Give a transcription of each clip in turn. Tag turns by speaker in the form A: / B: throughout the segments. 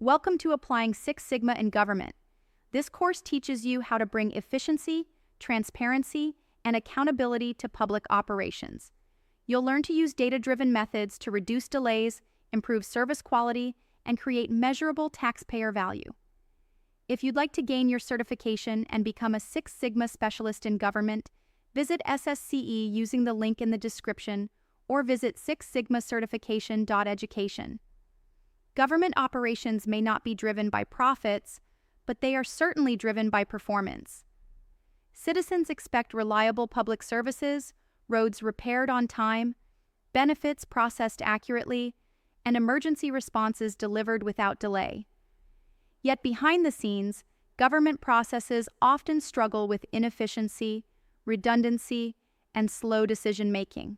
A: Welcome to Applying Six Sigma in Government. This course teaches you how to bring efficiency, transparency, and accountability to public operations. You'll learn to use data-driven methods to reduce delays, improve service quality, and create measurable taxpayer value. If you'd like to gain your certification and become a Six Sigma specialist in government, visit SSCE using the link in the description or visit sixsigmacertification.education. Government operations may not be driven by profits, but they are certainly driven by performance. Citizens expect reliable public services, roads repaired on time, benefits processed accurately, and emergency responses delivered without delay. Yet behind the scenes, government processes often struggle with inefficiency, redundancy, and slow decision-making.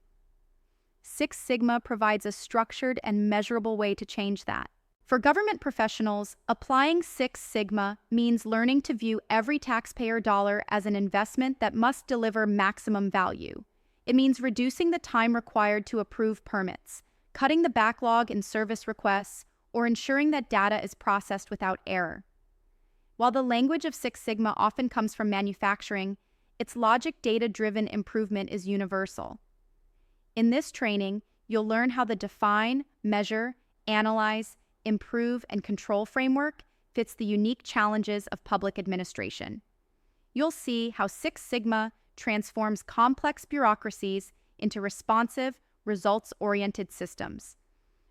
A: Six Sigma provides a structured and measurable way to change that. For government professionals, applying Six Sigma means learning to view every taxpayer dollar as an investment that must deliver maximum value. It means reducing the time required to approve permits, cutting the backlog in service requests, or ensuring that data is processed without error. While the language of Six Sigma often comes from manufacturing, its logic data-driven improvement is universal. In this training, you'll learn how the define, measure, analyze, improve, and control framework fits the unique challenges of public administration. You'll see how Six Sigma transforms complex bureaucracies into responsive, results-oriented systems.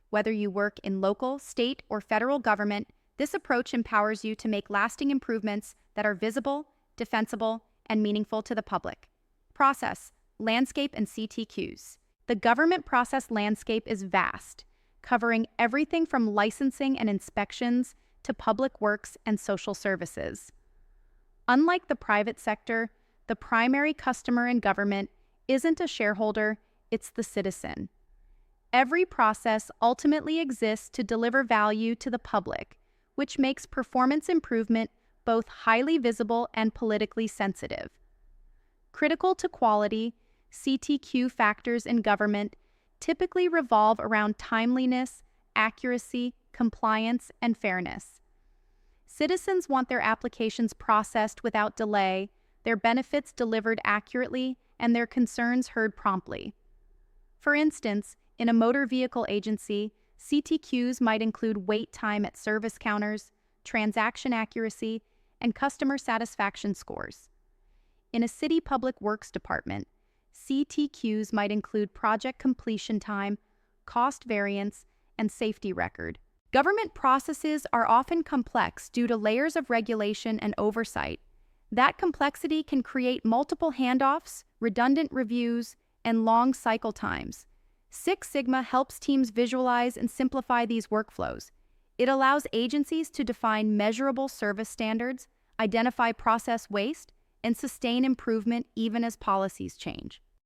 A: Whether you work in local, state, or federal government, this approach empowers you to make lasting improvements that are visible, defensible, and meaningful to the public. Process, landscape, and CTQs. The government process landscape is vast, covering everything from licensing and inspections to public works and social services. Unlike the private sector, the primary customer in government isn't a shareholder, it's the citizen. Every process ultimately exists to deliver value to the public, which makes performance improvement both highly visible and politically sensitive. Critical to quality, CTQ factors in government typically revolve around timeliness, accuracy, compliance, and fairness. Citizens want their applications processed without delay, their benefits delivered accurately, and their concerns heard promptly. For instance, in a motor vehicle agency, CTQs might include wait time at service counters, transaction accuracy, and customer satisfaction scores. In a city public works department, CTQs might include project completion time, cost variance, and safety record. Government processes are often complex due to layers of regulation and oversight. That complexity can create multiple handoffs, redundant reviews, and long cycle times. Six Sigma helps teams visualize and simplify these workflows. It allows agencies to define measurable service standards, identify process waste, and sustain improvement even as policies change.